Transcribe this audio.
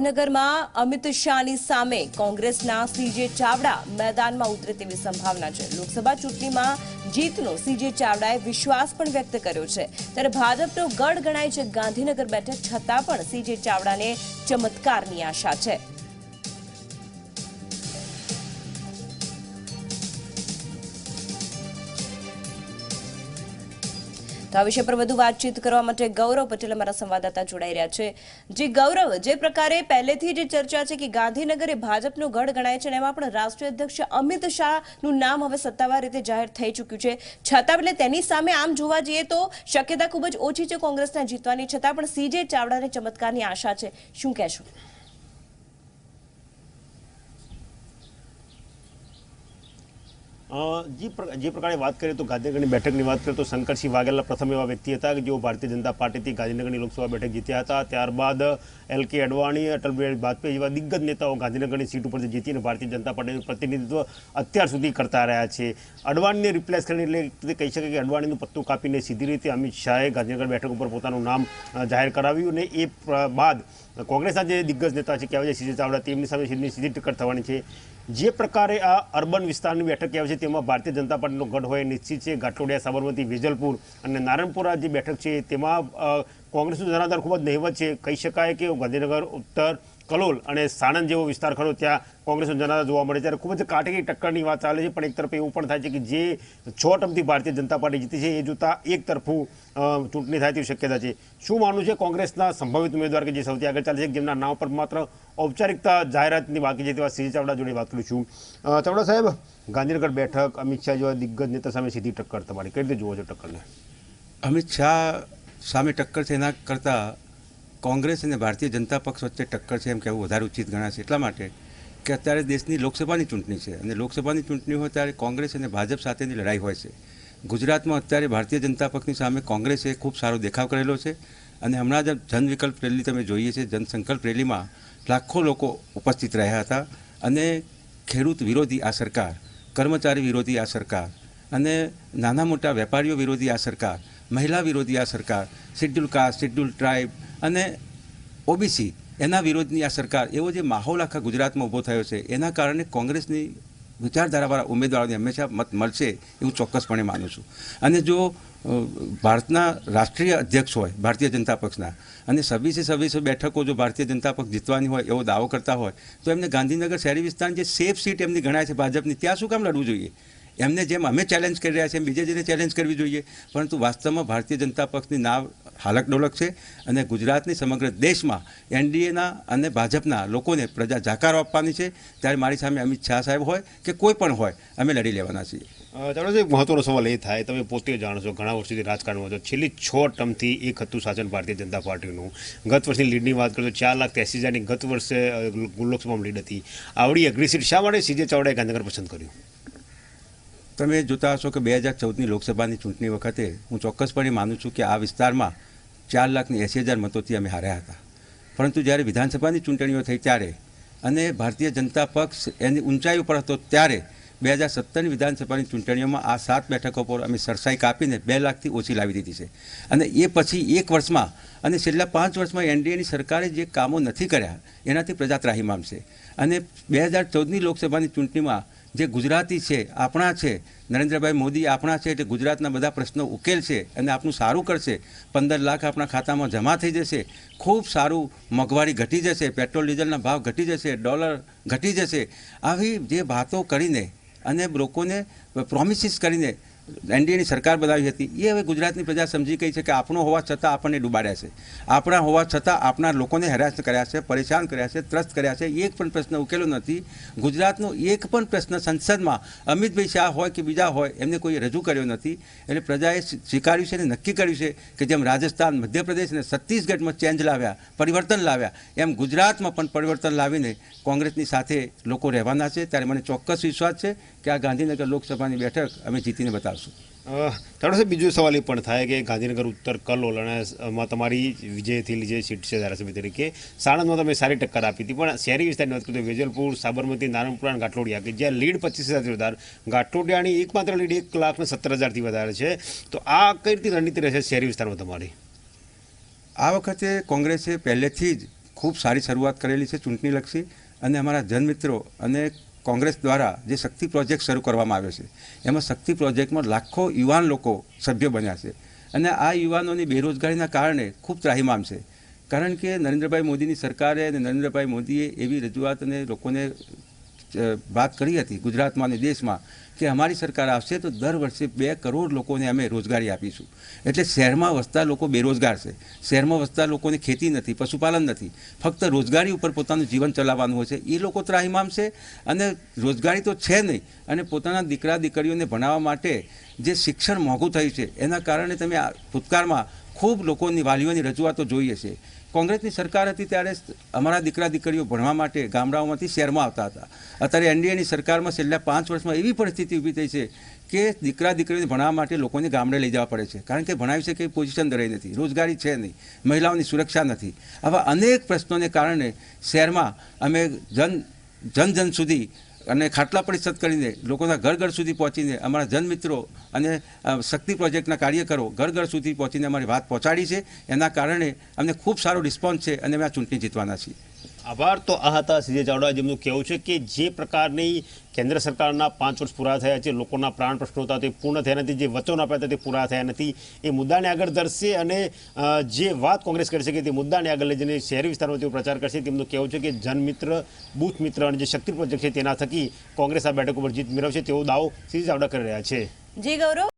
ગાંધીનગરમાં અમિત શાહની સામે કોંગ્રેસના સીજે ચાવડા મેદાનમાં ઉતરે તેવી સંભાવના છે। લોકસભા ચૂંટણીમાં જીતનો સીજે ચાવડાએ વિશ્વાસ પણ વ્યક્ત કર્યો છે, ત્યારે ભાજપનો ગઢ ગણાય છે ગાંધીનગર બેઠક, છતાં પણ સીજે ચાવડાને ચમત્કારની આશા છે। तो आ विषय पर વધુ વાતચીત કરવા માટે ગૌરવ પટેલ અમારા સંવાદદાતા જોડાઈ રહ્યા છે। જે ગૌરવ, જે પ્રકારે પહેલેથી જે ચર્ચા છે કે ગાંધીનગર એ ભાજપનો ગઢ ગણાય છે, એમાં પણ રાષ્ટ્રીય અધ્યક્ષ અમિત શાહનું નામ હવે સત્તાવાર રીતે જાહેર થઈ ચૂક્યું છે, છતાં એટલે તેની સામે આમ જોવા જઈએ તો શક્યતા ખૂબ જ ઓછી છે કોંગ્રેસના જીતવાની, છતાં પણ સીજે ચાવડાને ચમત્કારની આશા છે। શું કહેશો? જે પ્રકારે વાત કરીએ તો ગાંધીનગરની બેઠકની વાત કરીએ તો શંકરસિંહ વાઘેલા પ્રથમ એવા વ્યક્તિ હતા કે જેઓ ભારતીય જનતા પાર્ટીથી ગાંધીનગરની લોકસભા બેઠક જીત્યા હતા। ત્યારબાદ એલ.કે. અડવાણી, અટલ બિહારી વાજપેયી જેવા દિગ્ગજ નેતાઓ ગાંધીનગરની સીટ ઉપરથી જીતીને ભારતીય જનતા પાર્ટીનું પ્રતિનિધિત્વ અત્યાર સુધી કરતા રહ્યા છે। અડવાણીને રિપ્લેસ કરીને એટલે કહી શકાય કે અડવાણીનું પત્તું કાપીને સીધી રીતે અમિત શાહે ગાંધીનગર બેઠક ઉપર પોતાનું નામ જાહેર કરાવ્યું અને એ બાદ કોંગ્રેસના જે દિગ્ગજ નેતા છે કહેવાય છે સીજે ચાવડા, તેમની સામે સીધી ટક્કર થવાની છે। જે પ્રકારે આ અર્બન વિસ્તારની બેઠક કહેવાય છે તેમાં ભારતીય જનતા પાર્ટીનો ગઢ હોય નિશ્ચિત છે। ઘાટલોડિયા, સાબરમતી, વેજલપુર અને નારણપુરા જે બેઠક છે તેમાં કોંગ્રેસનું જનાધાર ખૂબ જ નહિવત છે। કહી શકાય કે ગાંધીનગર ઉત્તર, કલોલ અને સાણંદ જેવો વિસ્તાર ખરો ત્યાં કોંગ્રેસનું જનાધાર જોવા મળે, ત્યારે ખૂબ જ કાટેકી ટક્કરની વાત ચાલે છે। પણ એક તરફ એવું પણ થાય છે કે જે 6 ટર્મથી ભારતીય જનતા પાર્ટી જીતી છે એ જોતાં એક તરફું ચૂંટણી થાય તેવી શક્યતા છે। શું માનવું છે કોંગ્રેસના સંભવિત ઉમેદવાર કે જે સૌથી આગળ ચાલે છે, જેમના નામ પર માત્ર ઔપચારિકતા જાહેરાતની બાકી છે, તેવા સીજે ચાવડા જોડે વાત કરીશું। ચાવડા સાહેબ, ગાંધીનગર બેઠક અમિત શાહ જેવા દિગ્ગજ નેતા સામે સીધી ટક્કર તમારી કઈ રીતે જુઓ છો ટક્કરને? અમિત શાહ સામે ટક્કર છે એના કરતાં કોંગ્રેસ અને ભારતીય જનતા પક્ષ વચ્ચે ટક્કર છે એમ કહેવું વધારે ઉચિત ગણાશે, એટલા માટે કે અત્યારે દેશની લોકસભાની ચૂંટણી છે અને લોકસભાની ચૂંટણી હોય ત્યારે કોંગ્રેસ અને ભાજપ સાથેની લડાઈ હોય છે। ગુજરાતમાં અત્યારે ભારતીય જનતા પક્ષની સામે કોંગ્રેસે ખૂબ સારો દેખાવ કરેલો છે અને હમણાં જ જન વિકલ્પ રેલી તમે જોઈએ છે, જનસંકલ્પ રેલીમાં લાખો લોકો ઉપસ્થિત રહ્યા હતા અને ખેડૂત વિરોધી આ સરકાર, કર્મચારી વિરોધી આ સરકાર અને નાના મોટા વેપારીઓ વિરોધી આ સરકાર, મહિલા વિરોધી આ સરકાર, શેડ્યુલ કાસ્ટ, શેડ્યુલ ટ્રાઇબ અને ઓબીસી એના વિરોધની આ સરકાર, એવો જે માહોલ આખા ગુજરાતમાં ઊભો થયો છે એના કારણે કોંગ્રેસની વિચારધારાવાળા ઉમેદવારોને હંમેશા મત મળશે એવું ચોક્કસપણે માનું છું। અને જો ભારતના રાષ્ટ્રીય અધ્યક્ષ હોય ભારતીય જનતા પક્ષના અને 26 બેઠકો જો ભારતીય જનતા પક્ષ જીતવાની હોય એવો દાવો કરતા હોય તો એમને ગાંધીનગર શહેરી વિસ્તારની જે સેફ સીટ એમની ગણાય છે ભાજપની, ત્યાં શું કામ લડવું જોઈએ? એમને જેમ અમે ચેલેન્જ કરી રહ્યા છીએ એમ બીજે જેને ચેલેન્જ કરવી જોઈએ, પરંતુ વાસ્તવમાં ભારતીય જનતા પક્ષની નાવ હાલક ડોલક છે અને ગુજરાતની સમગ્ર દેશમાં એનડીએના અને ભાજપના લોકોને પ્રજા જાકારો આપવાની છે। ત્યારે મારી સામે અમિત શાહ સાહેબ હોય કે કોઈ પણ હોય, અમે લડી લેવાના છીએ। ચાલો, એક મહત્વનો સવાલ એ થાય, તમે પોતે જાણો છો, ઘણા વર્ષોથી રાજકારણમાં છો, છેલ્લી 6 ટર્મથી એક હતું શાસન ભારતીય જનતા પાર્ટીનું। ગત વર્ષની લીડની વાત કરીએ તો 4,83,000ની ગત વર્ષે લોકસભામાં લીડ હતી। આવડી અઘરી સીટ શા માટે સીજે ચાવડાએ ગાંધીનગર પસંદ કર્યું? તમે જોતા હશો કે 2014ની લોકસભાની ચૂંટણી વખતે હું ચોક્કસપણે માનું છું કે આ વિસ્તારમાં 4,80,000 મતોથી અમે હાર્યા હતા, પરંતુ જ્યારે વિધાનસભાની ચૂંટણીઓ થઈ ત્યારે અને ભારતીય જનતા પક્ષ એની ઊંચાઈ ઉપર હતો ત્યારે 2017ની વિધાનસભાની ચૂંટણીઓમાં આ 7 બેઠકો પર અમે સરસાઈ કાપીને 2 લાખથી ઓછી લાવી દીધી છે। અને એ પછી 1 વર્ષમાં અને છેલ્લા 5 વર્ષમાં એનડીએની સરકારે જે કામો નથી કર્યા એનાથી પ્રજા ત્રાહિમામ છે। અને 2014ની લોકસભાની ચૂંટણીમાં જે ગુજરાતી છે, આપણા છે, નરેન્દ્રભાઈ મોદી આપણા છે, એટલે ગુજરાતના બધા પ્રશ્નો ઉકેલ છે અને આપણું સારું કરશે। 15 લાખ આપણા ખાતામાં જમા થઈ જશે, ખૂબ સારું, મોંઘવારી ઘટી જશે, પેટ્રોલ ડીઝલના ભાવ ઘટી જશે, ડોલર ઘટી જશે। આવી જે વાતો કરીને અને લોકોને પ્રોમિસીસ કરીને એનડીએની સરકાર બનાવી હતી એ હવે ગુજરાતની પ્રજા સમજી ગઈ છે કે આપણો હોવા છતાં આપણને ડૂબાડ્યા છે, આપણા હોવા છતાં આપણા લોકોને હેરાસ કર્યા છે, પરેશાન કર્યા છે, ત્રસ્ત કર્યા છે, એક પણ પ્રશ્ન ઉકેલો નથી। ગુજરાતનો એક પણ પ્રશ્ન સંસદમાં અમિતભાઈ શાહ હોય કે બીજા હોય એમને કોઈ રજૂ કર્યો નથી। એટલે પ્રજાએ સ્વીકાર્યું છે અને નક્કી કર્યું છે કે જેમ રાજસ્થાન, મધ્યપ્રદેશ અને છત્તીસગઢમાં ચેન્જ લાવ્યા, પરિવર્તન લાવ્યા, એમ ગુજરાતમાં પણ પરિવર્તન લાવીને કોંગ્રેસની સાથે લોકો રહેવાના છે। ત્યારે મને ચોક્કસ વિશ્વાસ છે કે આ ગાંધીનગર લોકસભાની બેઠક અમે જીતીને બતાવશું। ચાલો સાહેબ, બીજો સવાલ એ પણ થાય કે ગાંધીનગર ઉત્તર, કલોલ અને તમારી વિજય થયેલી જે સીટ છે ધારાસભ્ય તરીકે, સાણંદમાં તમે સારી ટક્કર આપી હતી, પણ શહેરી વિસ્તારની વાત કરીએ તો વેજલપુર, સાબરમતી, નારણપુરા અને ઘાટલોડિયા કે જ્યાં લીડ 25,000થી વધારે, ઘાટલોડિયાની એકમાત્ર લીડ 1,17,000થી વધારે છે, તો આ કઈ રીતે રણનીતિ રહેશે શહેરી વિસ્તારમાં તમારી? આ વખતે કોંગ્રેસે પહેલેથી જ ખૂબ સારી શરૂઆત કરેલી છે ચૂંટણીલક્ષી, અને અમારા જનમિત્રો અને કોંગ્રેસ દ્વારા જે શક્તિ પ્રોજેક્ટ શરૂ કરવામાં આવ્યો છે એમાં શક્તિ પ્રોજેક્ટમાં લાખો યુવાન લોકો સભ્ય બન્યા છે, અને આ યુવાનોની બેરોજગારીના કારણે ખૂબ ત્રાહિમામ છે. કારણ કે નરેન્દ્રભાઈ મોદીની સરકારે અને નરેન્દ્રભાઈ મોદીએ એવી રજૂઆત અને લોકોને વાત કરી હતી ગુજરાતમાં અને દેશમાં કે અમારી સરકાર આવશે તો દર વર્ષે 2 કરોડ લોકોને અમે રોજગારી આપીશું. એટલે શહેરમાં વસતા લોકો બેરોજગાર છે, શહેરમાં વસતા લોકોને ખેતી નથી, પશુપાલન નથી, ફક્ત રોજગારી ઉપર પોતાનું જીવન ચલાવવાનું હોય છે, એ લોકો ત્રાહિમામ છે. અને રોજગારી તો છે નહીં, અને પોતાના દીકરા દીકરીઓને ભણાવવા માટે જે શિક્ષણ મોંઘું થયું છે એના કારણે તમે આ ભૂતકાળમાં ખૂબ લોકોની વાલીઓની રજૂઆતો જોઈએ છે. કોંગ્રેસની સરકાર હતી ત્યારે અમારા દીકરા દીકરીઓ ભણવા માટે ગામડાઓમાંથી શહેરમાં આવતા હતા. અત્યારે એનડીએની સરકારમાં છેલ્લા 5 વર્ષમાં એવી પરિસ્થિતિ ઊભી થઈ છે કે દીકરા દીકરીઓને ભણવા માટે લોકોને ગામડે લઈ જવા પડે છે, કારણ કે ભણાવી શકે એ પોઝિશન રહી નથી, રોજગારી છે નહીં, મહિલાઓની સુરક્ષા નથી. આવા અનેક પ્રશ્નોને કારણે શહેરમાં અમે જન સુધી અને ખાટલા પરિષદ કરીને લોકોના ઘર સુધી પહોંચીને અમારા જનમિત્રો અને શક્તિ પ્રોજેક્ટના કાર્યકરો ઘર સુધી પહોંચીને અમારી વાત પહોંચાડી છે. એના કારણે અમને ખૂબ સારો રિસ્પોન્સ છે અને અમે આ ચૂંટણી જીતવાના છીએ. આભાર. તો આ હતા સીજે ચાવડા, જેમનું કહેવું છે કે જે પ્રકારની કેન્દ્ર સરકારના 5 વર્ષ પૂરા થયા છે, લોકોના પ્રાણ પ્રશ્નો હતા તે પૂર્ણ થયા નથી, જે વચનો આપ્યા હતા તે પૂરા થયા નથી, એ મુદ્દાને આગળ ધરશે અને જે વાત કોંગ્રેસ કરશે કે તે મુદ્દાને આગળ લઈ જઈને શહેરી વિસ્તારમાં તેઓ પ્રચાર કરશે. તેમનું કહેવું છે કે જનમિત્ર, બૂથ મિત્ર અને જે શક્તિ પ્રોજેક્ટ છે તેના થકી કોંગ્રેસ આ બેઠક ઉપર જીત મેળવશે તેવો દાવો સીજે ચાવડા કરી રહ્યા છે. જી ગૌરવ.